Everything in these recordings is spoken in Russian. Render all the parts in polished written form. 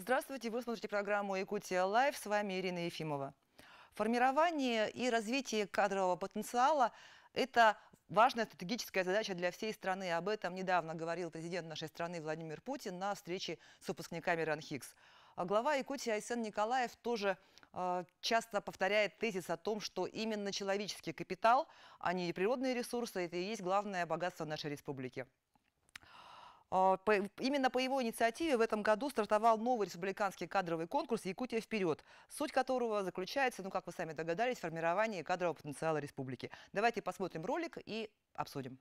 Здравствуйте, вы смотрите программу «Якутия Лайв», с вами Ирина Ефимова. Формирование и развитие кадрового потенциала – это важная стратегическая задача для всей страны. Об этом недавно говорил президент нашей страны Владимир Путин на встрече с выпускниками РАНХИКС. А глава Якутии Айсен Николаев тоже часто повторяет тезис о том, что именно человеческий капитал, а не природные ресурсы – это и есть главное богатство нашей республики. Именно по его инициативе в этом году стартовал новый республиканский кадровый конкурс «Якутия вперед», суть которого заключается, как вы сами догадались, в формировании кадрового потенциала республики. Давайте посмотрим ролик и обсудим.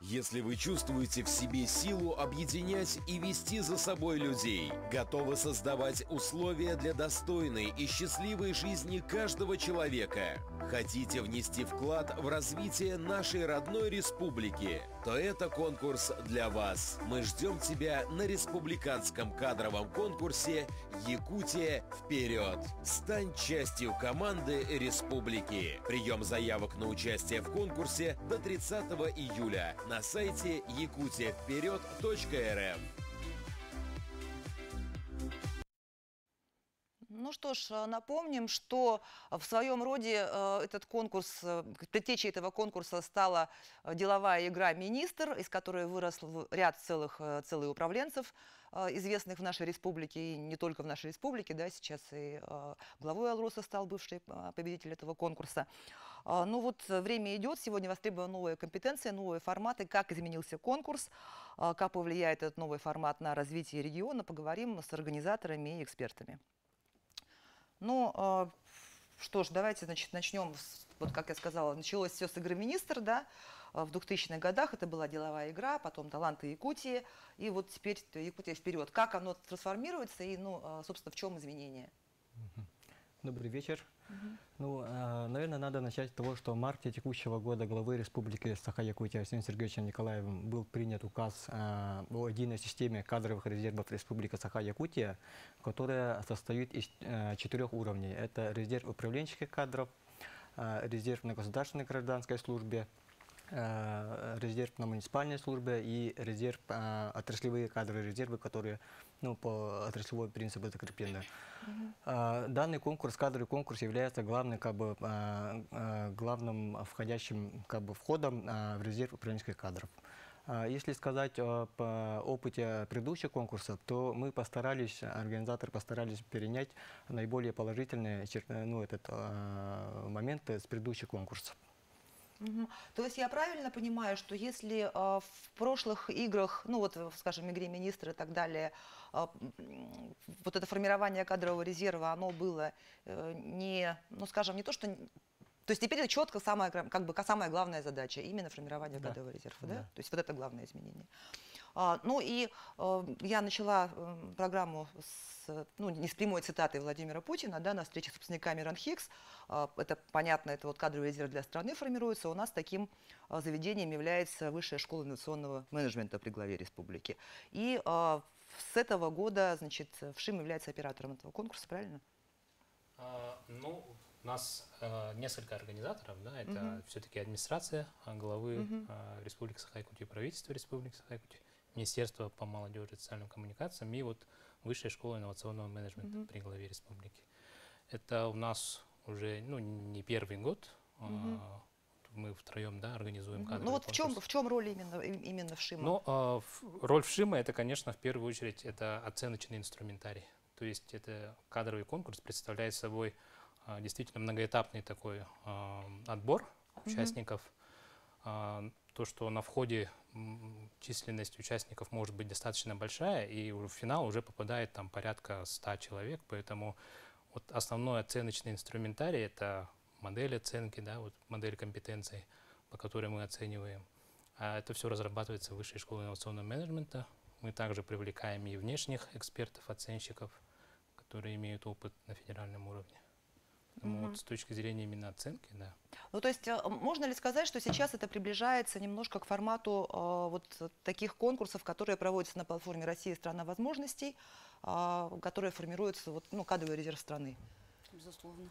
Если вы чувствуете в себе силу объединять и вести за собой людей, готовы создавать условия для достойной и счастливой жизни каждого человека, хотите внести вклад в развитие нашей родной республики, то это конкурс для вас. Мы ждем тебя на республиканском кадровом конкурсе «Якутия вперед». Стань частью команды республики. Прием заявок на участие в конкурсе до 30 июля. На сайте yakutiavперед.рф. Ну что ж, напомним, что в своем роде этот конкурс, предтечей этого конкурса стала деловая игра «Министр», из которой вырос ряд целых управленцев, известных в нашей республике, и не только в нашей республике, да, сейчас и главой Алроса стал бывший победитель этого конкурса. Ну вот время идет, сегодня востребованы новые компетенции, новые форматы, как изменился конкурс, как повлияет этот новый формат на развитие региона, поговорим с организаторами и экспертами. Ну, что ж, давайте, значит, начнем, вот как я сказала, началось все с игры «Министр», да, в 2000-х годах это была деловая игра, потом «Таланты Якутии», и вот теперь «Якутия вперед». Как оно трансформируется и, собственно, в чем изменения? Добрый вечер. Наверное, надо начать с того, что в марте текущего года главы Республики Саха-Якутия Арсением Сергеевичем Николаевым был принят указ о единой системе кадровых резервов Республики Саха-Якутия, которая состоит из 4 уровней. Это резерв управленческих кадров, резерв на государственной гражданской службе, резерв на муниципальной службе и резерв, отраслевые кадры резервы, которые по отраслевой принципу закреплены. Данный конкурс, кадровый конкурс, является главным входящим входом в резерв управленческих кадров. Если сказать об опыте предыдущих конкурсов, то мы организаторы постарались перенять наиболее положительные моменты с предыдущих конкурсов. То есть я правильно понимаю, что если в прошлых играх, скажем, игре «Министр» и так далее, вот это формирование кадрового резерва, оно было не то, что... То есть теперь это четко самая главная задача, именно формирование кадрового резерва, да? То есть вот это главное изменение. Я начала программу не с прямой цитатой Владимира Путина, да, на встрече с выпускниками РАНХИКС. Это понятно, это кадровый резерв для страны формируется. У нас таким заведением является Высшая школа инновационного менеджмента при главе республики. И с этого года, значит, ВШИМ является оператором этого конкурса, правильно? У нас несколько организаторов, да, это все-таки администрация главы Республики Саха-Якутия, правительство Республики Саха-Якутия, Министерство по молодежи и социальным коммуникациям и вот Высшая школа инновационного менеджмента при главе республики. Это у нас уже не первый год. Мы втроем, да, организуем кадровый конкурс. В чем роль именно ВШИМа? Роль ВШИМа это, конечно, в первую очередь это оценочный инструментарий. То есть это кадровый конкурс представляет собой действительно многоэтапный такой отбор участников. То, что на входе численность участников может быть достаточно большая, и в финал уже попадает там порядка 100 человек, поэтому вот основной оценочный инструментарий – это модель оценки, да, вот модель компетенций, по которой мы оцениваем. А это все разрабатывается в Высшей школе инновационного менеджмента. Мы также привлекаем и внешних экспертов, оценщиков, которые имеют опыт на федеральном уровне. Вот с точки зрения именно оценки, да. То есть можно ли сказать, что сейчас это приближается немножко к формату таких конкурсов, которые проводятся на платформе «Россия – страна возможностей», которые формируются кадровый резерв страны? Безусловно.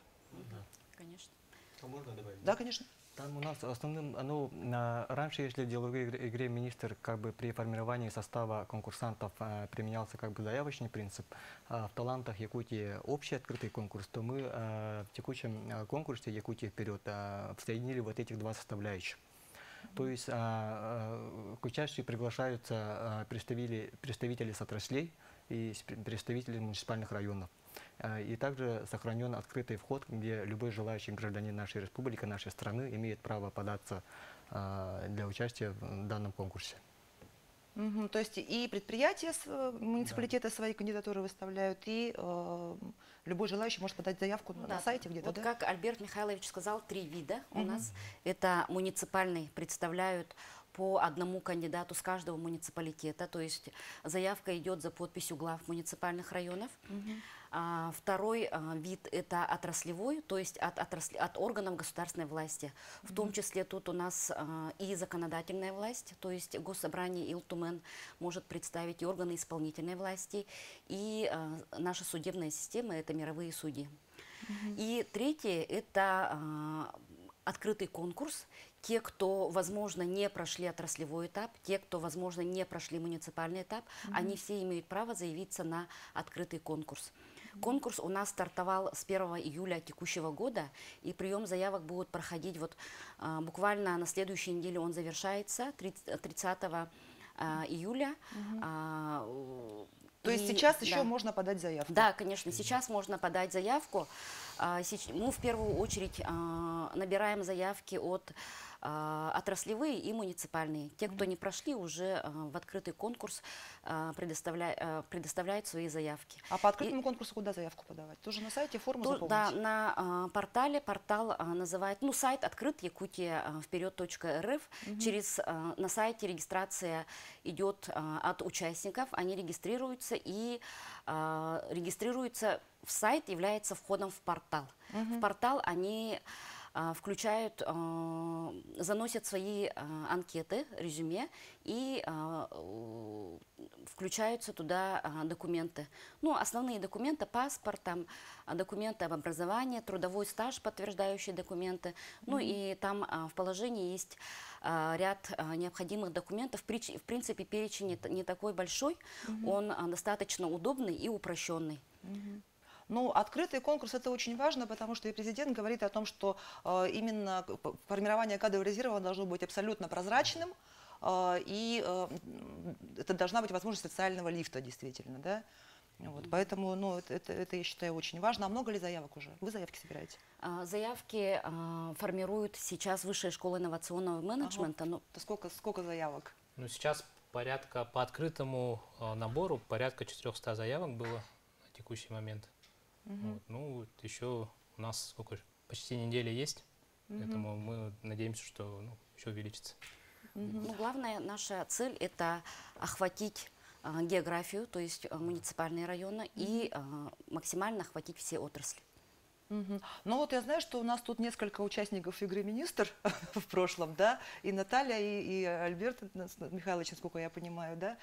Конечно. Можно добавить? Да, конечно. Там у нас основным, раньше, если в деловой игре министр как бы при формировании состава конкурсантов применялся как бы заявочный принцип, а в талантах Якутии общий открытый конкурс, то мы в текущем конкурсе Якутия вперед соединили вот этих два составляющих. То есть к участию приглашаются представители с отраслей и представители муниципальных районов. И также сохранен открытый вход, где любой желающий гражданин нашей республики, нашей страны имеет право податься для участия в данном конкурсе. То есть и предприятия муниципалитета свои кандидатуры выставляют, и любой желающий может подать заявку на сайте где-то, вот да? как Альберт Михайлович сказал, 3 вида у нас. Это муниципальный, представляют по одному кандидату с каждого муниципалитета, то есть заявка идет за подписью глав муниципальных районов. Второй вид – это отраслевой, то есть от органов государственной власти. В том числе тут у нас и законодательная власть, то есть Госсобрание Илтумен может представить и органы исполнительной власти, и наша судебная система – это мировые судьи. И третье – это открытый конкурс. Те, кто, возможно, не прошли отраслевой этап, те, кто, возможно, не прошли муниципальный этап, они все имеют право заявиться на открытый конкурс. Конкурс у нас стартовал с 1 июля текущего года, и прием заявок будет проходить вот буквально на следующей неделе, он завершается, 30 июля. То есть сейчас еще можно подать заявку? Да, конечно, сейчас можно подать заявку. Мы в первую очередь набираем заявки от отраслевые и муниципальные. Те, кто не прошли, уже в открытый конкурс предоставляют свои заявки. А по открытому конкурсу куда заявку подавать? Тоже на сайте форму заполнить? Да, на портале. Портал называет, сайт открыт, Якутия вперед.рф. На сайте регистрация идет от участников, они регистрируются, и регистрируются в сайт, является входом в портал. В портал они включают, заносят свои анкеты, резюме, и включаются туда документы. Основные документы: паспорт, документы об образовании, трудовой стаж, подтверждающие документы. И там в положении есть ряд необходимых документов. В принципе, перечень не такой большой, он достаточно удобный и упрощенный. Открытый конкурс – это очень важно, потому что и президент говорит о том, что именно формирование кадрового резерва должно быть абсолютно прозрачным, и это должна быть возможность социального лифта, действительно, да? Поэтому это, я считаю, очень важно. А много ли заявок уже? Вы заявки собираете? Заявки формируют сейчас Высшая школа инновационного менеджмента. Сколько заявок? Сейчас порядка, по открытому набору, порядка 400 заявок было на текущий момент. Еще у нас почти неделя есть, поэтому мы надеемся, что еще увеличится. Главная наша цель – это охватить географию, то есть муниципальные районы, и максимально охватить все отрасли. Я знаю, что у нас тут несколько участников игры «Министр» в прошлом, да, и Наталья, и Альберт Михайлович, насколько я понимаю, да.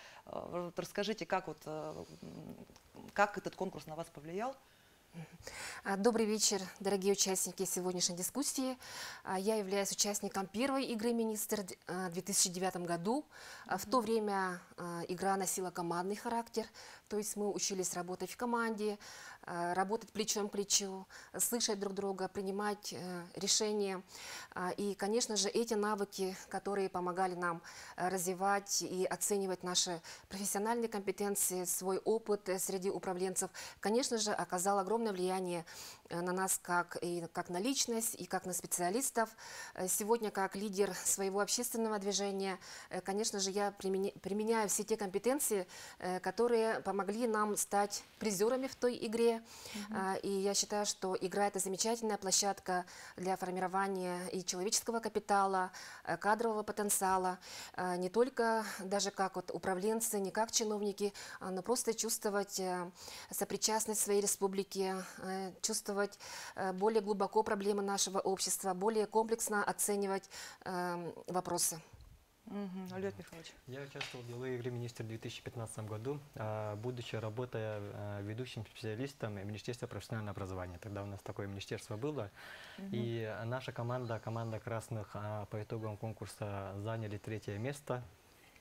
Расскажите, как этот конкурс на вас повлиял? Добрый вечер, дорогие участники сегодняшней дискуссии. Я являюсь участником первой игры «Министр» в 2009 году. В то время игра носила командный характер, то есть мы учились работать в команде, работать плечом к плечу, слышать друг друга, принимать решения. И, конечно же, эти навыки, которые помогали нам развивать и оценивать наши профессиональные компетенции, свой опыт среди управленцев, конечно же, оказал огромное влияние на нас как на личность, и как на специалистов. Сегодня, как лидер своего общественного движения, конечно же, я применяю все те компетенции, которые помогли нам стать призерами в той игре. И я считаю, что игра – это замечательная площадка для формирования и человеческого капитала, кадрового потенциала. Не только даже как управленцы, не как чиновники, но просто чувствовать сопричастность своей республики, чувствовать более глубоко проблемы нашего общества, более комплексно оценивать вопросы. Альберт Михайлович. Я участвовал в деловой игре министра в 2015 году, будучи работая ведущим специалистом Министерства профессионального образования. Тогда у нас такое министерство было. И наша команда красных по итогам конкурса заняли 3-е место.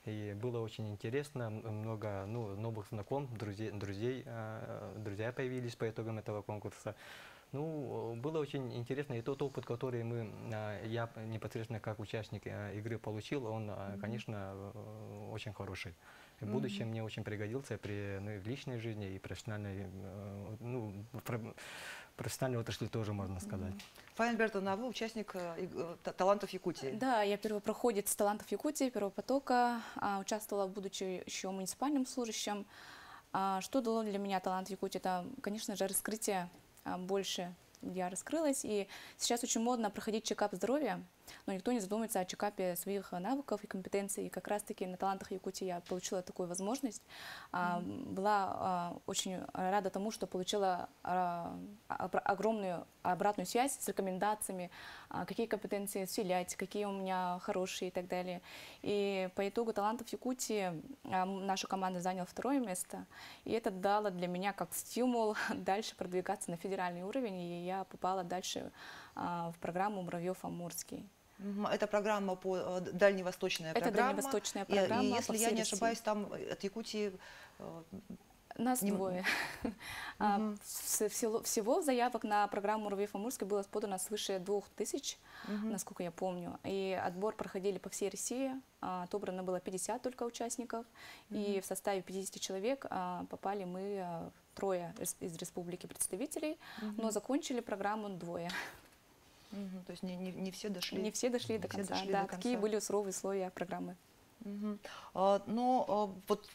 И было очень интересно, много новых знакомств, друзья появились по итогам этого конкурса. Ну, было очень интересно, и тот опыт, который я непосредственно как участник игры получил, он, конечно, очень хороший. В будущем мне очень пригодился в личной жизни и профессиональной, профессиональной отрасли тоже, можно сказать. Фаина Альбертовна, а вы участник «Талантов Якутии». Да, я первопроходец «Талантов Якутии», первого потока, участвовала, будучи еще муниципальным служащим. Что дало для меня «Талант Якутии»? Это, конечно же, раскрытие. Больше я раскрылась, и сейчас очень модно проходить чекап здоровья, но никто не задумывается о чекапе своих навыков и компетенций. И как раз-таки на «Талантах Якутии» я получила такую возможность. Была очень рада тому, что получила огромную обратную связь с рекомендациями, какие компетенции усилять, какие у меня хорошие и так далее. И по итогу «Талантов Якутии» наша команда заняла 2-е место, и это дало для меня как стимул дальше продвигаться на федеральный уровень, и я попала дальше в программу «Муравьев-Амурский». Это программа дальневосточная программа. Это дальневосточная программа. И если я не ошибаюсь, там от Якутии... Нас 2. Всего заявок на программу «Муравьев-Амурский» было подано свыше 2000, насколько я помню. И отбор проходили по всей России. Отобрано было 50 только участников. И в составе 50 человек попали мы 3 из республики представителей, но закончили программу 2. То есть не все дошли? Не все дошли до конца. Да, такие были суровые условия программы. Но вот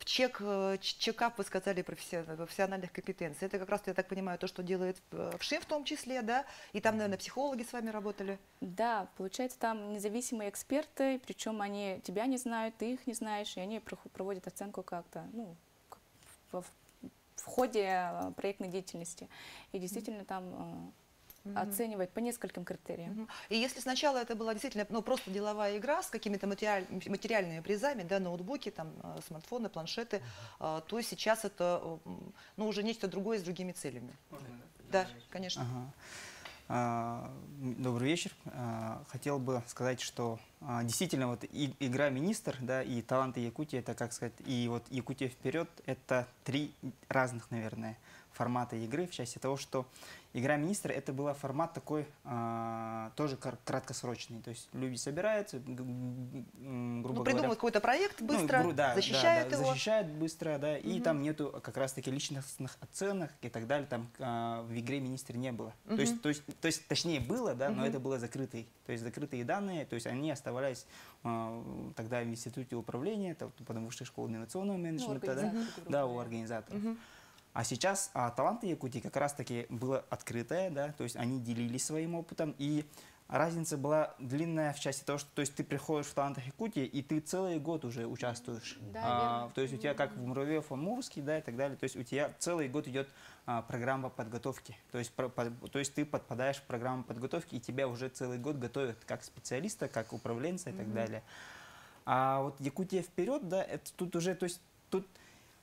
чекап, вы сказали, профессиональных компетенций. Это как раз, я так понимаю, то, что делает ВШИ в том числе, да? И там, наверное, психологи с вами работали? Да, получается, там независимые эксперты, причем они тебя не знают, ты их не знаешь, и они проводят оценку как-то, в ходе проектной деятельности. И действительно там... оценивать по нескольким критериям. И если сначала это была действительно просто деловая игра с какими-то материальными призами, да, ноутбуки, там, смартфоны, планшеты, то сейчас это уже нечто другое с другими целями. Да, конечно. Добрый вечер. Хотел бы сказать, что действительно вот игра «Министр», да, и «Таланты Якутии», это, как сказать, и вот «Якутия вперед» — это 3 разных, наверное, формата игры, в части того, что игра «Министр» это был формат такой тоже краткосрочный. То есть люди собираются, грубо говоря... Придумывают какой-то проект быстро, защищают его. Защищают быстро, да, и там нету как раз-таки личностных оценок и так далее, там в игре «Министр» не было. То есть, точнее, было, да, но это было закрытые. То есть закрытые данные, то есть они оставались тогда в институте управления, потому что школа инновационного менеджмента, да, у организаторов. А сейчас «Таланты Якутии» как раз-таки было открытое, да, то есть они делились своим опытом, и разница была длинная в части того, что то есть ты приходишь в «Талантах Якутии, и ты целый год уже участвуешь. То есть у тебя как в Муравьев-Амурский, да, и так далее, то есть у тебя целый год идет программа подготовки. То есть ты подпадаешь в программу подготовки, и тебя уже целый год готовят как специалиста, как управленца и так далее. А вот «Якутия вперед», да, это тут уже, то есть тут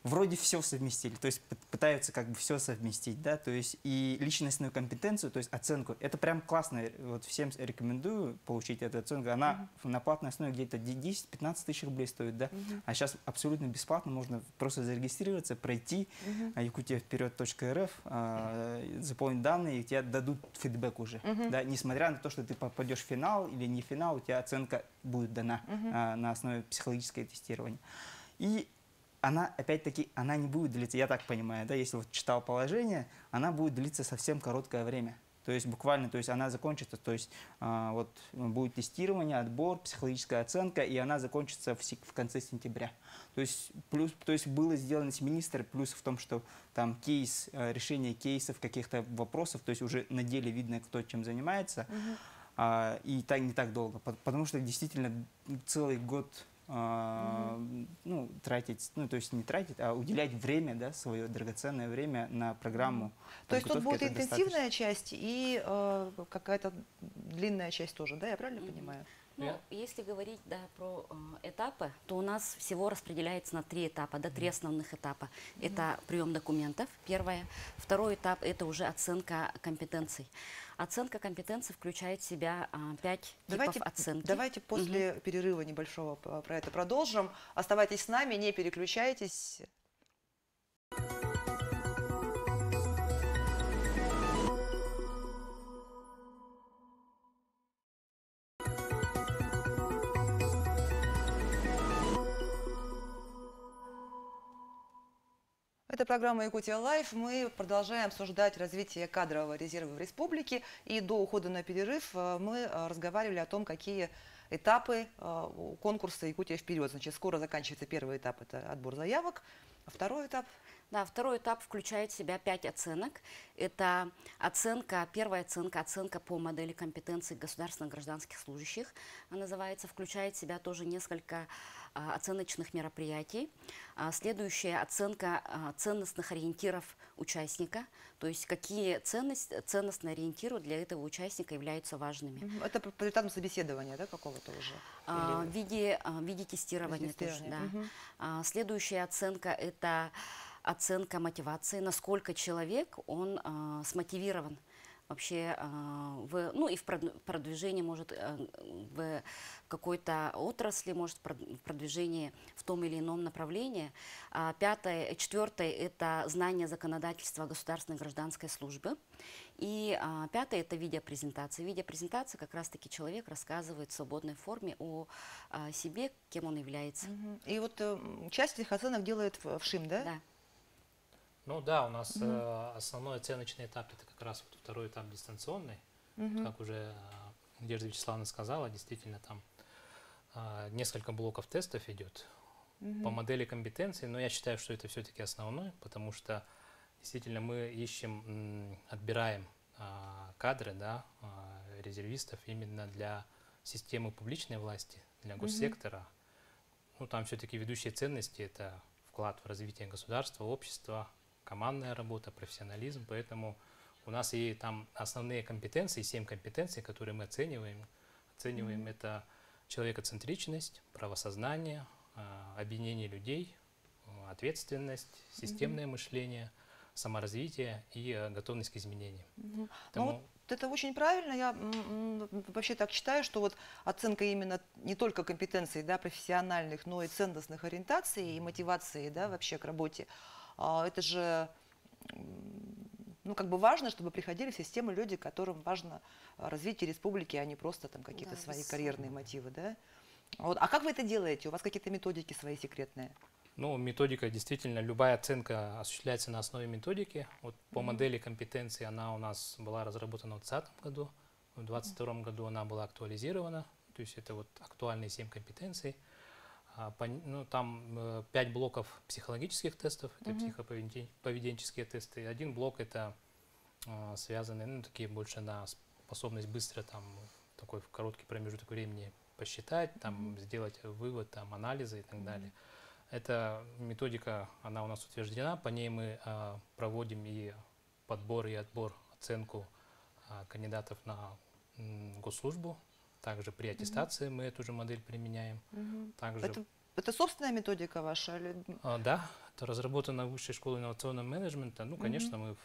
вроде все совместили, то есть пытаются как бы все совместить, да, то есть и личностную компетенцию, то есть оценку. Это прям классно, вот всем рекомендую получить эту оценку. Она на платной основе где-то 10-15 тысяч рублей стоит, да, а сейчас абсолютно бесплатно, можно просто зарегистрироваться, пройти yakutiavперед.рф, заполнить данные, и тебе дадут фидбэк уже, да, несмотря на то, что ты попадешь в финал или не в финал, у тебя оценка будет дана на основе психологического тестирования. И она, опять-таки, она не будет длиться, я так понимаю, да, если вот читал положение, она будет длиться совсем короткое время. То есть буквально, то есть она закончится, то есть вот будет тестирование, отбор, психологическая оценка, и она закончится в конце сентября. То есть плюс, то есть было сделано с министром, плюс в том, что там кейс, решение кейсов, каких-то вопросов, то есть уже на деле видно, кто чем занимается, и так не так долго, потому что действительно целый год тратить, то есть не тратить, а уделять время, да, свое драгоценное время на программу. То есть тут будет интенсивная часть и какая-то длинная часть тоже, да, я правильно понимаю? Ну, если говорить про этапы, то у нас всего распределяется на 3 этапа, 3 основных этапа. Это прием документов, первое. Второй этап – это уже оценка компетенций. Оценка компетенций включает в себя 5 типов оценки. Давайте после перерыва небольшого про это продолжим. Оставайтесь с нами, не переключайтесь. Это программа «Якутия Лайф». Мы продолжаем обсуждать развитие кадрового резерва в республике. И до ухода на перерыв мы разговаривали о том, какие этапы конкурса «Якутия вперед». Значит, скоро заканчивается первый этап – это отбор заявок. А второй этап? Да, второй этап включает в себя 5 оценок. Это первая оценка по модели компетенций государственных гражданских служащих. Она называется, включает в себя тоже несколько оценочных мероприятий. Следующая оценка ценностных ориентиров участника, то есть какие ценностные ориентиры для этого участника являются важными. Это по результатам собеседования, да, какого-то уже? В виде тестирования тоже, да. Следующая оценка – это оценка мотивации, насколько человек, он смотивирован вообще и в продвижении, может, в какой-то отрасли, может, в продвижении в том или ином направлении. Четвертое – это знание законодательства государственной гражданской службы. И пятое – это видеопрезентация. Видеопрезентация как раз-таки человек рассказывает в свободной форме о себе, кем он является. И вот часть этих оценок делает ВШИМ, да? Да. Ну да, у нас основной оценочный этап – это как раз вот второй этап дистанционный. Как уже Надежда Вячеславовна сказала, действительно там несколько блоков тестов идет по модели компетенций, но я считаю, что это все-таки основной, потому что действительно мы отбираем кадры, да, резервистов именно для системы публичной власти, для госсектора. Ну там все-таки ведущие ценности – это вклад в развитие государства, общества, командная работа, профессионализм, поэтому у нас и там основные компетенции, 7 компетенций, которые мы оцениваем. Это человекоцентричность, правосознание, объединение людей, ответственность, системное мышление, саморазвитие и готовность к изменениям. Ну, вот это очень правильно. Я вообще так считаю, что вот оценка именно не только компетенций, да, профессиональных, но и ценностных ориентаций и мотивации, да, вообще к работе. Это же, ну, как бы важно, чтобы приходили в систему люди, которым важно развитие республики, а не просто там какие-то свои карьерные мотивы, да? Вот. А как вы это делаете? У вас какие-то методики свои секретные? Ну, методика, действительно, любая оценка осуществляется на основе методики. Вот по модели компетенции она у нас была разработана в 2020 году, в 2022 году она была актуализирована, то есть это вот актуальные 7 компетенций. Ну, там 5 блоков психологических тестов, это психоповеденческие тесты. 1 блок это связанные, ну, такие больше на способность быстро там такой в короткий промежуток времени посчитать, там сделать вывод, там анализы и так далее. Эта методика, она у нас утверждена, по ней мы проводим и подбор, и отбор, оценку кандидатов на госслужбу. Также при аттестации мы эту же модель применяем. Также... Это собственная методика ваша? Или... Да, это разработана в Высшей школе инновационного менеджмента. Ну, конечно, мы...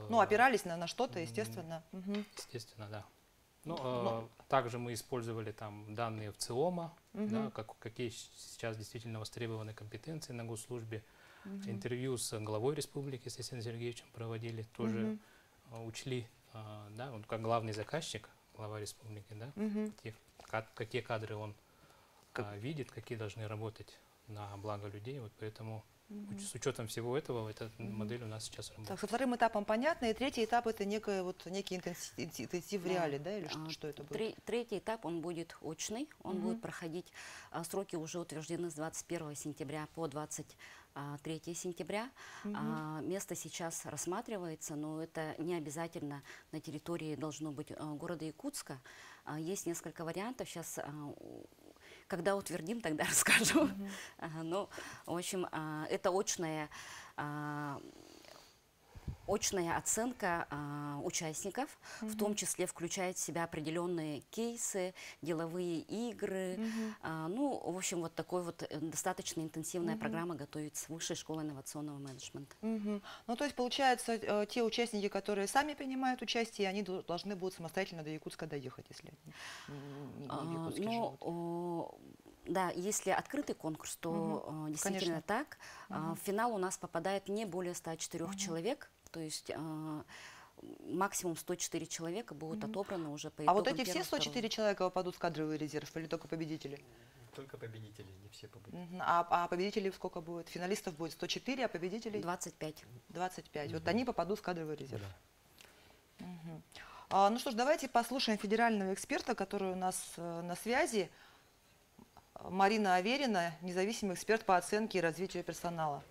Ну, опирались на что-то, естественно. Естественно, да. Ну, также мы использовали там данные в ЦИОМа, да, какие сейчас действительно востребованы компетенции на госслужбе. Интервью с главой республики, с Есением Сергеевичем проводили, тоже учли, да, вот как главный заказчик, глава республики, да, какие кадры он видит, какие должны работать на благо людей, вот поэтому с учетом всего этого эта модель у нас сейчас работает. Так, со вторым этапом понятно, и третий этап это некий интенсив в реале, да, или что это будет? Третий этап, он будет очный, он будет проходить, сроки уже утверждены с 21 сентября по 23 сентября. Место сейчас рассматривается, но это не обязательно на территории должно быть города Якутска. Есть несколько вариантов, сейчас... Когда утвердим, тогда расскажу. Ну, в общем, это очное очная оценка участников, в том числе включает в себя определенные кейсы, деловые игры. Ну, в общем, вот такой вот достаточно интенсивная программа готовится в Высшей школе инновационного менеджмента. Ну, то есть, получается, те участники, которые сами принимают участие, они должны будут самостоятельно до Якутска доехать, если не в Якутске живут. Да, если открытый конкурс, то действительно так. В финал у нас попадает не более 104 человек, то есть максимум 104 человека будут отобраны уже по итогам. А вот эти все 104 человека попадут в кадровый резерв или только победители? Только победители, не все победители. А победителей сколько будет? Финалистов будет 104, а победителей? 25. 25. Вот они попадут в кадровый резерв. Ну что ж, давайте послушаем федерального эксперта, который у нас на связи. Марина Аверина, независимый эксперт по оценке и развитию персонала.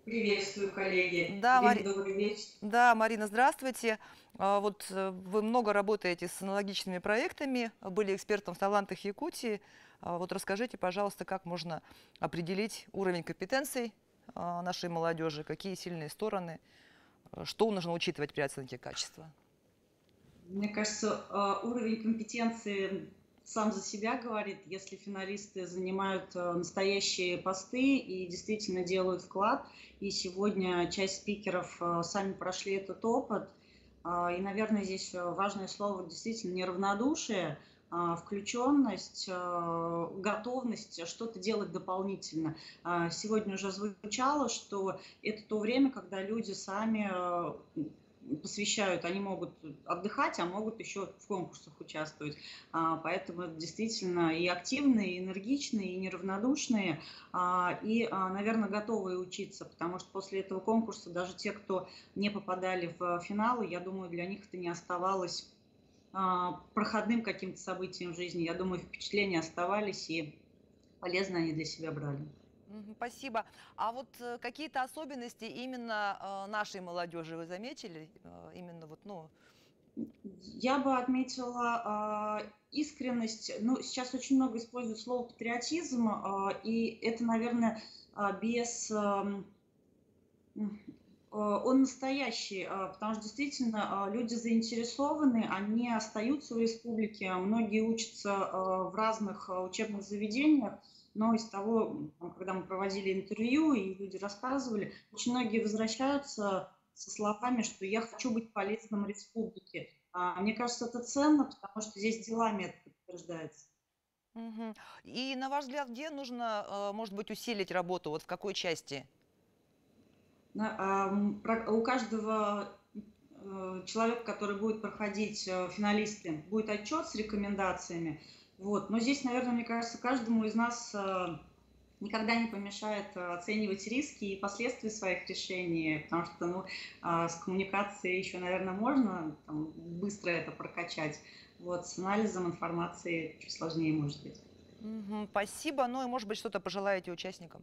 Приветствую, коллеги. Да, Добрый вечер. Да, Марина, здравствуйте. Вот вы много работаете с аналогичными проектами, были экспертом в талантах Якутии. Вот расскажите, пожалуйста, как можно определить уровень компетенций нашей молодежи, какие сильные стороны, что нужно учитывать при оценке качества? Мне кажется, уровень компетенции сам за себя говорит, если финалисты занимают настоящие посты и действительно делают вклад. И сегодня часть спикеров сами прошли этот опыт. И, наверное, здесь важное слово действительно неравнодушие, включенность, готовность что-то делать дополнительно. Сегодня уже звучало, что это то время, когда люди сами посвящают, они могут отдыхать, а могут еще в конкурсах участвовать. Поэтому действительно и активные, и энергичные, и неравнодушные, и, наверное, готовые учиться, потому что после этого конкурса даже те, кто не попадали в финалы, я думаю, для них это не оставалось проходным каким-то событием в жизни. Я думаю, впечатления оставались, и полезно они для себя брали. Спасибо. А вот какие-то особенности именно нашей молодежи вы заметили? Именно вот, ну... Я бы отметила искренность. Ну, сейчас очень много используют слово патриотизм, и это, наверное, без... Он настоящий, потому что действительно люди заинтересованы, они остаются в республике, многие учатся в разных учебных заведениях. Но из того, когда мы проводили интервью, и люди рассказывали, очень многие возвращаются со словами, что я хочу быть полезным республике. Мне кажется, это ценно, потому что здесь делами это подтверждается. И на ваш взгляд, где нужно, может быть, усилить работу? Вот в какой части? У каждого человека, который будет проходить финалисты, будет отчет с рекомендациями. Вот. Но здесь, наверное, мне кажется, каждому из нас никогда не помешает оценивать риски и последствия своих решений, потому что с коммуникацией еще, наверное, можно быстро это прокачать. Вот. С анализом информации чуть сложнее может быть. Спасибо. Ну и, может быть, что-то пожелаете участникам?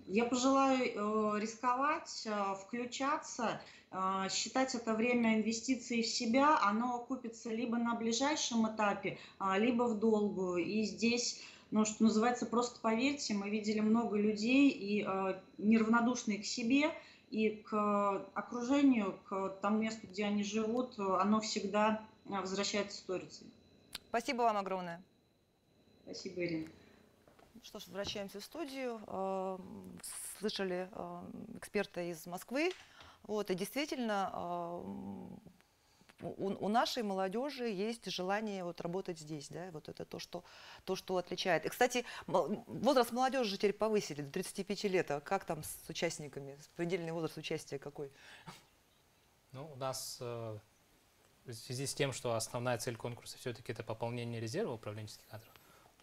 Я пожелаю рисковать, включаться, считать это время инвестиций в себя. Оно окупится либо на ближайшем этапе, либо в долгую. И здесь, ну, что называется, просто поверьте, мы видели много людей, и неравнодушные к себе, и к окружению, к тому месту, где они живут, оно всегда возвращается сторицей. Спасибо вам огромное. Спасибо, Ирина. Что ж, возвращаемся в студию. Слышали эксперта из Москвы. Вот, и действительно, у нашей молодежи есть желание вот работать здесь. Да? Вот это то, что отличает. И, кстати, возраст молодежи теперь повысили до 35 лет. А как там с участниками? Предельный возраст участия какой? Ну, у нас в связи с тем, что основная цель конкурса все-таки это пополнение резерва управленческих кадров,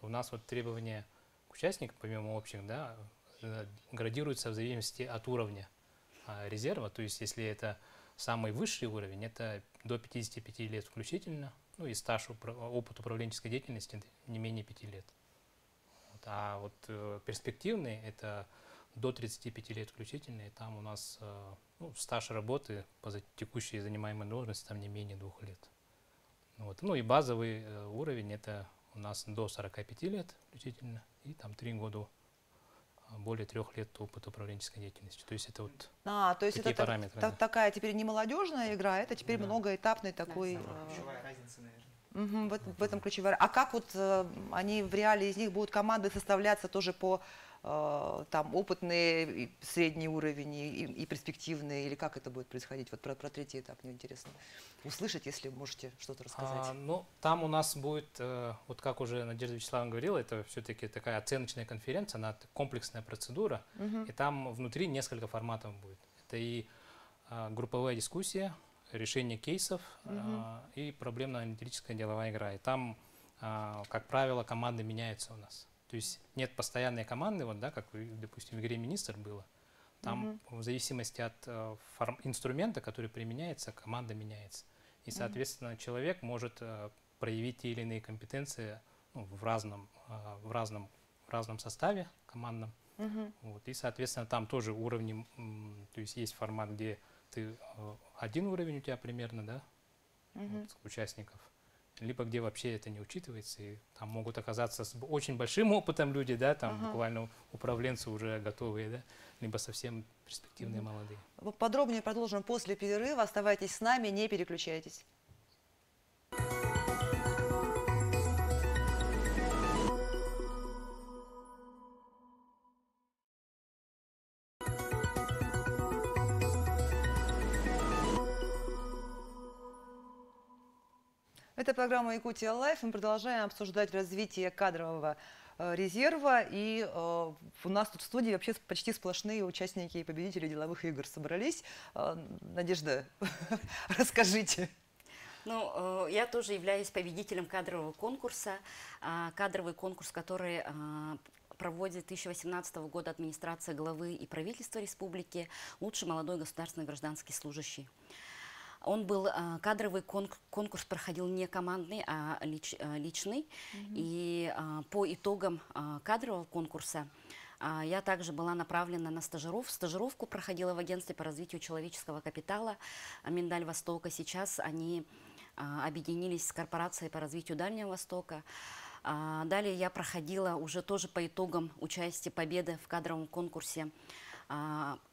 у нас вот требования участников, помимо общих, да, градируются в зависимости от уровня резерва. То есть, если это самый высший уровень, это до 55 лет включительно, ну и стаж, опыт управленческой деятельности не менее 5 лет. Вот, а вот перспективный это до 35 лет включительно, и там у нас стаж работы по текущей занимаемой должности там не менее 2 лет. Вот. Ну и базовый уровень это у нас до 45 лет включительно, и там 3 года более 3 лет опыта управленческой деятельности. То есть это вот То есть такие это параметры. Да. такая теперь не молодежная игра, это теперь многоэтапный такой... Ключевая разница, наверное. В этом ключевая. А как вот они в реале из них будут команды составляться тоже по там опытные, средний уровень и перспективные, или как это будет происходить? Вот про третий этап мне интересно услышать, если можете что-то рассказать. Ну, там у нас будет, вот как уже Надежда Вячеславовна говорила, это все-таки такая оценочная конференция, она комплексная процедура, и там внутри несколько форматов будет. Это и групповая дискуссия, решение кейсов и проблемно-аналитическая деловая игра. И там, как правило, команды меняются у нас. То есть нет постоянной команды, вот, да, как, допустим, в игре «Министр» было. Там в зависимости от инструмента, который применяется, команда меняется. И, соответственно, человек может проявить те или иные компетенции в разном составе командном. Вот. И, соответственно, там тоже уровни, то есть есть формат, где ты один уровень у тебя примерно, да, вот, участников, либо где вообще это не учитывается, и там могут оказаться с очень большим опытом люди, да, там буквально управленцы уже готовые, да, либо совсем перспективные молодые. Подробнее продолжим после перерыва. Оставайтесь с нами, не переключайтесь. Это программа «Якутия Лайф». Мы продолжаем обсуждать развитие кадрового резерва. И у нас тут в студии вообще почти сплошные участники и победители деловых игр собрались. Надежда, расскажите. Ну, я тоже являюсь победителем кадрового конкурса. Кадровый конкурс, который проводит с 2018 года администрация главы и правительства республики «Лучший молодой государственный гражданский служащий». Он был, кадровый конкурс проходил не командный, а личный. И по итогам кадрового конкурса я также была направлена на стажировку проходила в агентстве по развитию человеческого капитала «Миндаль Востока». Сейчас они объединились с корпорацией по развитию Дальнего Востока. Далее я проходила уже тоже по итогам участия победы в кадровом конкурсе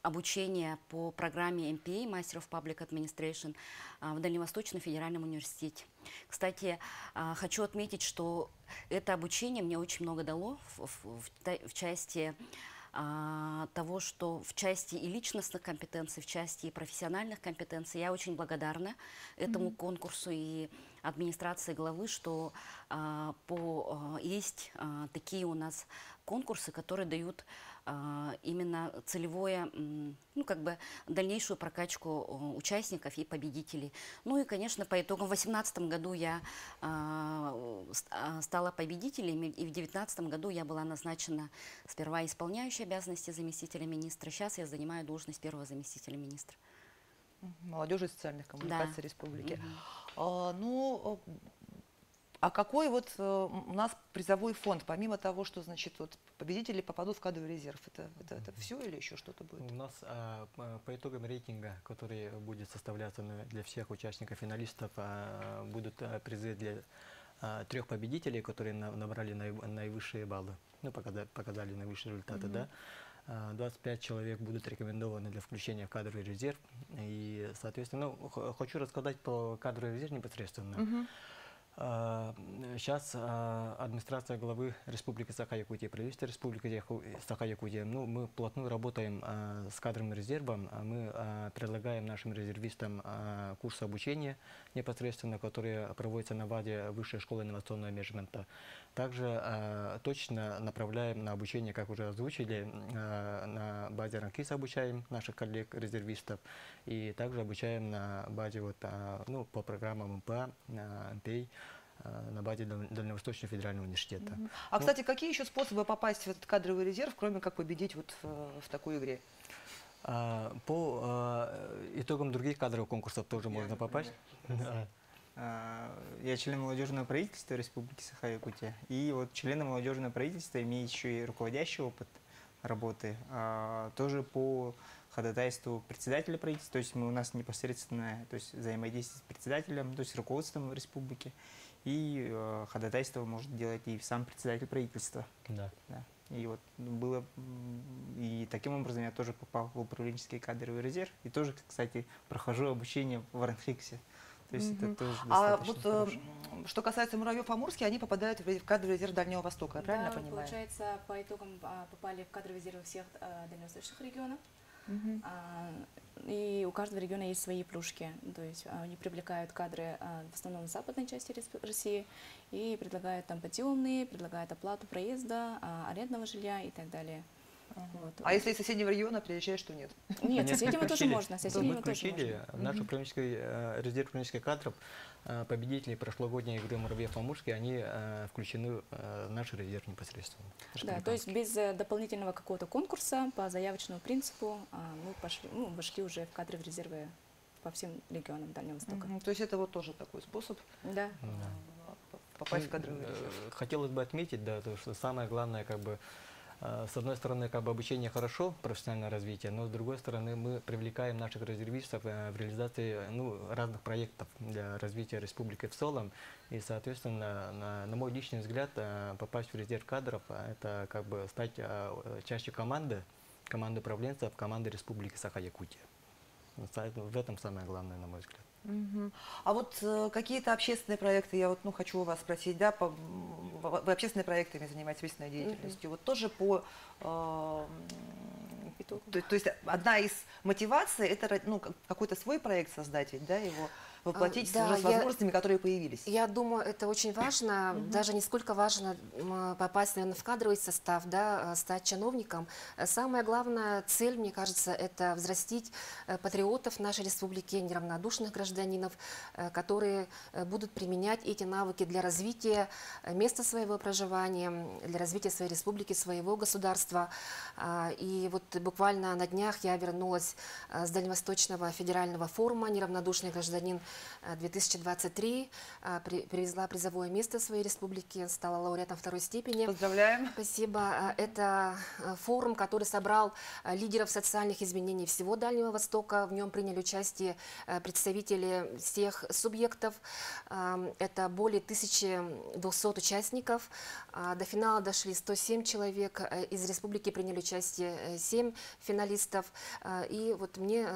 обучение по программе MPA, Master of Public Administration, в Дальневосточном федеральном университете. Кстати, хочу отметить, что это обучение мне очень много дало в части того, что в части и личностных компетенций, в части и профессиональных компетенций. Я очень благодарна этому конкурсу и администрации главы, что есть такие у нас конкурсы, которые дают именно целевое, ну, как бы дальнейшую прокачку участников и победителей. Ну и, конечно, по итогам в 2018 году я стала победителем, и в 2019 году я была назначена сперва исполняющей обязанности заместителя министра, сейчас я занимаю должность первого заместителя министра. Молодежи и социальных коммуникаций республики. А какой вот у нас призовой фонд, помимо того, что, значит, вот победители попадут в кадровый резерв? Это все или еще что-то будет? У нас по итогам рейтинга, который будет составляться для всех участников финалистов, будут призы для 3 победителей, которые набрали наивысшие баллы, ну, показали наивысшие результаты, да. 25 человек будут рекомендованы для включения в кадровый резерв. И, соответственно, хочу рассказать про кадровый резерв непосредственно. Сейчас администрация главы Республики Саха-Якутия, правительство Республики Саха-Якутия, ну, мы плотно работаем с кадровым резервом, мы предлагаем нашим резервистам курсы обучения непосредственно, которые проводятся на базе Высшей школы инновационного менеджмента. Также точно направляем на обучение, как уже озвучили, на базе РАНКИС обучаем наших коллег-резервистов, и также обучаем на базе вот, ну, по программам МПА, МПА, на базе Дальневосточного федерального университета. Кстати, какие еще способы попасть в этот кадровый резерв, кроме как победить вот в такой игре? По итогам других кадровых конкурсов тоже можно попасть. Я член молодежного правительства Республики Саха-Якутия. И вот члены молодежного правительства имеют еще и руководящий опыт работы, тоже по ходатайству председателя правительства. То есть у нас непосредственно, то есть взаимодействие с председателем, то есть руководством республики. И ходатайство может делать и сам председатель правительства. Да. И вот было таким образом я тоже попал в управленческий кадровый резерв. И тоже, кстати, прохожу обучение в Ранхиксе. То есть это тоже А достаточно вот хорошо. что касается муравьев-амурских, они попадают в кадровый резерв Дальнего Востока, я правильно Да, понимаю? получается, по итогам попали в кадровый резерв всех дальневосточных регионов. И у каждого региона есть свои плюшки. То есть они привлекают кадры в основном в западной части России и предлагают там подъемные, предлагают оплату проезда, арендного жилья и так далее. Вот. А если из соседнего региона приезжаешь, то нет? Нет, соседнему тоже можно. Мы Соседнему тоже включили можно. в наш управленческий резерв управленческих кадров. Победители прошлогодней игры «Муравьев-Амурский», они включены в наш резерв непосредственно. Да, то есть без дополнительного какого-то конкурса по заявочному принципу мы вошли уже в кадры в резервы по всем регионам Дальнего Востока. То есть это вот тоже такой способ Да. попасть в кадровый резерв. Хотелось бы отметить, да, то, что самое главное, как бы, с одной стороны, как бы обучение хорошо, профессиональное развитие, но с другой стороны, мы привлекаем наших резервистов в реализации разных проектов для развития республики в целом. И, соответственно, на мой личный взгляд, попасть в резерв кадров, это как бы стать частью команды управленцев, команды Республики Саха-Якутия. В этом самое главное, на мой взгляд. А вот какие-то общественные проекты, я вот хочу у вас спросить, да, вы общественными проектами занимаетесь, общественной деятельностью, вот тоже по, то есть одна из мотиваций это какой-то свой проект создать, да, его воплотить Да, уже с возможностями, которые появились. Я думаю, это очень важно, даже не сколько важно попасть, наверное, в кадровый состав, да, стать чиновником. Самая главная цель, мне кажется, это взрастить патриотов нашей республики, неравнодушных гражданинов, которые будут применять эти навыки для развития места своего проживания, для развития своей республики, своего государства. И вот буквально на днях я вернулась с Дальневосточного федерального форума «Неравнодушный гражданин» 2023, привезла призовое место в своей республике, стала лауреатом второй степени. Поздравляем. Спасибо. Это форум, который собрал лидеров социальных изменений всего Дальнего Востока. В нем приняли участие представители всех субъектов. Это более 1200 участников. До финала дошли 107 человек. Из республики приняли участие 7 финалистов. И вот мне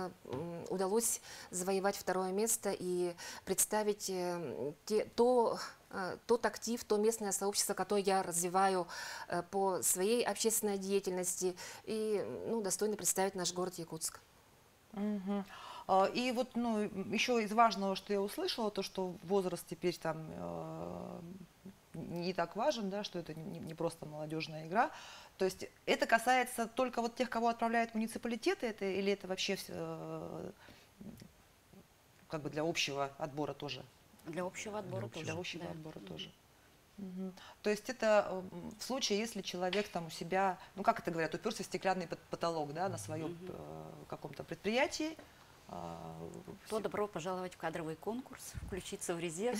удалось завоевать второе место и представить тот актив, то местное сообщество, которое я развиваю по своей общественной деятельности, и достойно представить наш город Якутск. И вот еще из важного, что я услышала, то, что возраст теперь там не так важен, да, что это не просто молодежная игра. То есть это касается только вот тех, кого отправляют муниципалитеты, или это вообще как бы для общего отбора тоже? Для общего отбора тоже. Для общего отбора тоже. То есть это в случае, если человек там у себя, как это говорят, уперся в стеклянный потолок, да, на своем каком-то предприятии. То добро пожаловать в кадровый конкурс, включиться в резерв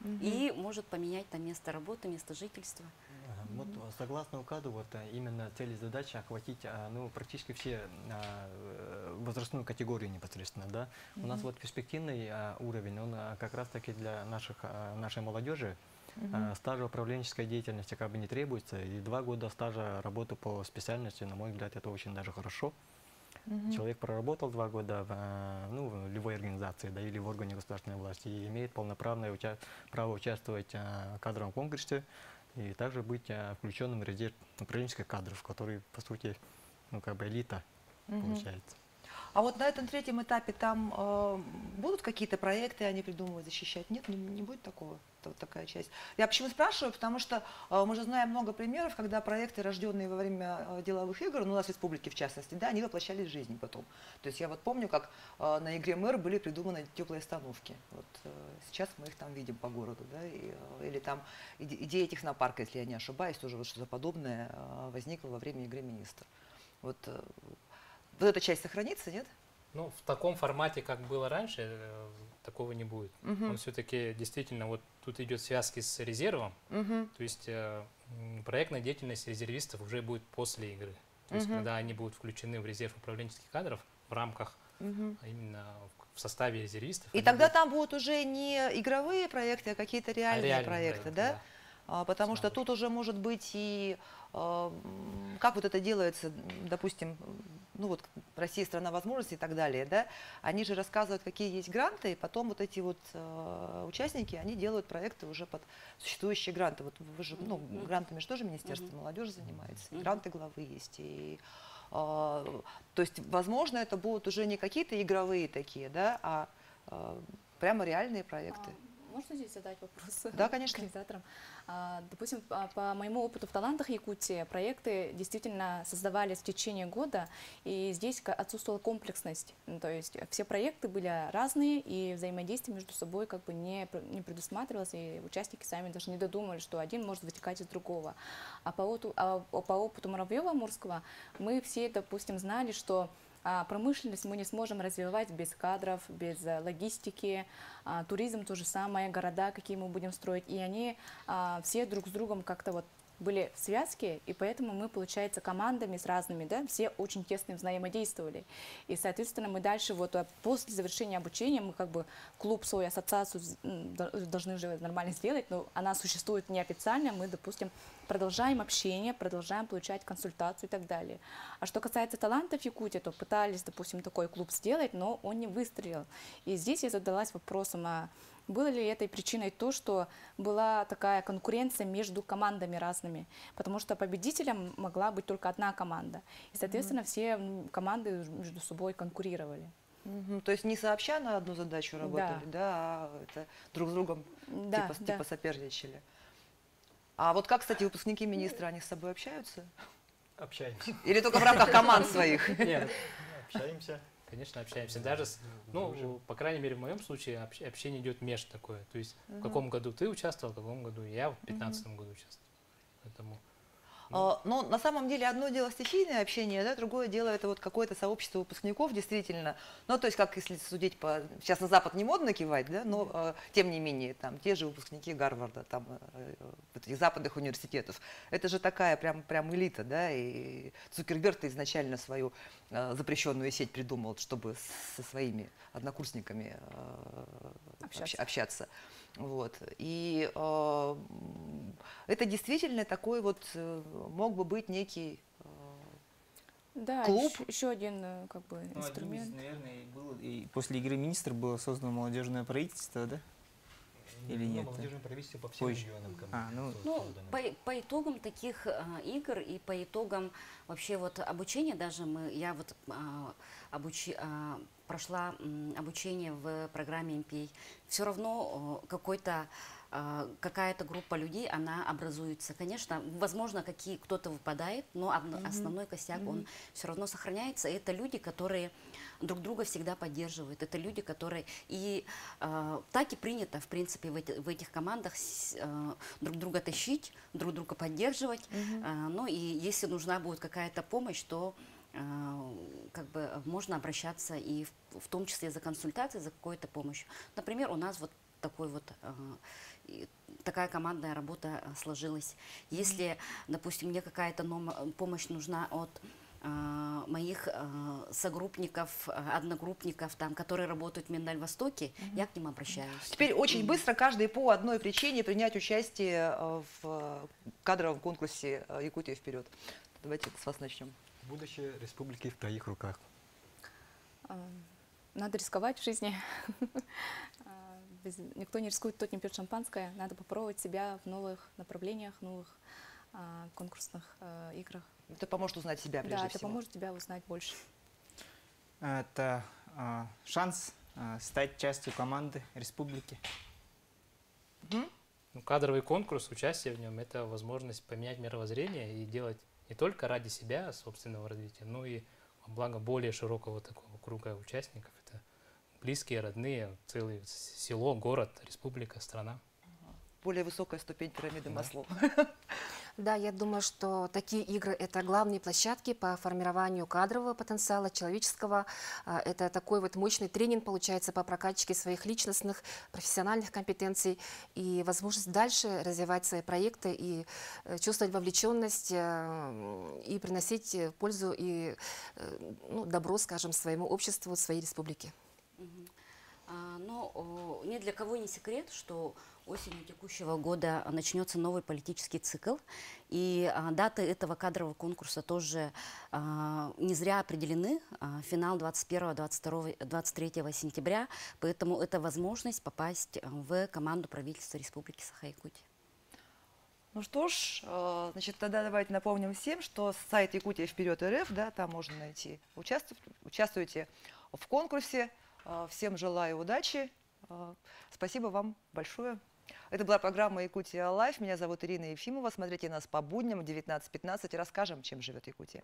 и может поменять там место работы, место жительства. Вот, согласно указу, вот именно цель и задача охватить практически все возрастную категорию непосредственно. Да? У нас вот перспективный уровень, он как раз таки для нашей молодежи. Стажа управленческой деятельности как бы не требуется, и 2 года стажа работы по специальности, на мой взгляд, это очень даже хорошо. Человек проработал 2 года в любой организации, да, или в органе государственной власти и имеет полноправное право участвовать в кадровом конкурсе и также быть включенным в резерв управленческих кадров, который, по сути, как бы элита получается. А вот на этом 3-м этапе там будут какие-то проекты, они придумывают, защищать? Нет, не будет такого, такая часть. Я почему спрашиваю, потому что мы же знаем много примеров, когда проекты, рожденные во время деловых игр, у нас в республике в частности, да, они воплощались в жизнь потом. То есть я вот помню, как на игре «Мэр» были придуманы теплые остановки. Вот сейчас мы их там видим по городу, да, или там идея технопарка, если я не ошибаюсь, тоже вот что-то подобное возникло во время игры «Министр». Вот эта часть сохранится, нет? Ну, в таком формате, как было раньше, такого не будет. Он все-таки действительно, вот тут идет связки с резервом, то есть проектная деятельность резервистов уже будет после игры. То есть когда они будут включены в резерв управленческих кадров в рамках, именно в составе резервистов. И тогда там будут уже не игровые проекты, а какие-то реальные проекты, да? Потому что тут уже может быть и как вот это делается, допустим, ну вот Россия страна возможностей и так далее, да, они же рассказывают, какие есть гранты, и потом вот эти вот участники, они делают проекты уже под существующие гранты. Вот вы же, ну, грантами же тоже Министерство молодежи занимается, и гранты главы есть, и то есть, возможно, это будут уже не какие-то игровые такие, да, а прямо реальные проекты. Можно здесь задать вопрос? Да, конечно. Организаторам? Допустим, по моему опыту в «Талантах Якутии» проекты действительно создавались в течение года, и здесь отсутствовала комплексность. То есть все проекты были разные, и взаимодействие между собой как бы не предусматривалось, и участники сами даже не додумали, что один может вытекать из другого. А по опыту Муравьева-Амурского мы все, допустим, знали, что промышленность мы не сможем развивать без кадров, без логистики, туризм то же самое, города, какие мы будем строить. И они все друг с другом как-то вот были в связке, и поэтому мы, получается, командами с разными, да, все очень тесно взаимодействовали. И, соответственно, мы дальше, вот после завершения обучения, мы как бы клуб, свою ассоциацию должны уже нормально сделать, но она существует неофициально, мы, допустим, продолжаем общение, продолжаем получать консультацию и так далее. А что касается талантов Якутии, то пытались, допустим, такой клуб сделать, но он не выстрелил. И здесь я задалась вопросом, было ли этой причиной то, что была такая конкуренция между командами разными? Потому что победителем могла быть только одна команда. И, соответственно, все команды между собой конкурировали. То есть не сообща на одну задачу работали, да, а это друг с другом типа соперничали. А вот как, кстати, выпускники министра, они с собой общаются? Общаемся. Или только в рамках команд своих? Нет, общаемся. Конечно, общаемся. Даже, ну, по крайней мере, в моем случае общение идет меж такое. То есть в каком году ты участвовал, в каком году я в 2015 году участвовал. Поэтому... Но на самом деле одно дело стихийное общение, да, другое дело это вот какое-то сообщество выпускников действительно. Ну, то есть, как если судить по... Сейчас на Запад не модно кивать, да, но тем не менее, там, те же выпускники Гарварда, там, этих западных университетов. Это же такая прям элита, да, и Цукерберг-то изначально свою запрещенную сеть придумал, чтобы со своими однокурсниками общаться. Вот. И это действительно такой вот мог бы быть некий клуб. Еще один как бы инструмент. Наверное, было, и после игры министра было создано молодежное правительство, да? Или нет? Молодежное правительство по всем регионам. По итогам таких игр и по итогам вообще вот обучения даже я вот прошла обучение в программе MPA. Все равно какая-то группа людей, она образуется. Конечно, возможно, кто-то выпадает, но основной костяк, он все равно сохраняется. И это люди, которые друг друга всегда поддерживают. Это люди, которые... И так и принято, в принципе, в этих командах друг друга тащить, друг друга поддерживать. Ну и если нужна будет какая-то помощь, то как бы можно обращаться и в том числе за консультацией, за какой-то помощью. Например, у нас вот такая командная работа сложилась. Если, допустим, мне какая-то помощь нужна от моих согруппников, одногруппников, там, которые работают в Миндаль-Востоке, я к ним обращаюсь. Теперь очень быстро каждый по одной причине принять участие в кадровом конкурсе «Якутия вперед». Давайте с вас начнем. Будущее республики в твоих руках. Надо рисковать в жизни. Никто не рискует, тот не пьет шампанское. Надо попробовать себя в новых направлениях, новых конкурсных играх. Это поможет узнать себя прежде всего. Да, это поможет тебя узнать больше. Это шанс стать частью команды республики. Кадровый конкурс, участие в нем – это возможность поменять мировоззрение и делать не только ради себя, собственного развития, но и во благо более широкого такого круга участников. Это близкие, родные, целое село, город, республика, страна. Более высокая ступень пирамиды Маслоу. Да, я думаю, что такие игры – это главные площадки по формированию кадрового потенциала, человеческого. Это такой вот мощный тренинг, получается, по прокачке своих личностных, профессиональных компетенций и возможность дальше развивать свои проекты и чувствовать вовлеченность и приносить пользу и добро, скажем, своему обществу, своей республике. Но ни для кого не секрет, что осенью текущего года начнется новый политический цикл. И даты этого кадрового конкурса тоже не зря определены. Финал 21, 22, 23 сентября. Поэтому это возможность попасть в команду правительства Республики Саха-Якутия. Ну что ж, значит, тогда давайте напомним всем, что сайт Якутия вперед РФ, да, там можно найти. Участвуйте в конкурсе. Всем желаю удачи. Спасибо вам большое. Это была программа «Якутия Лайф». Меня зовут Ирина Ефимова. Смотрите нас по будням в 19:15 и расскажем, чем живет Якутия.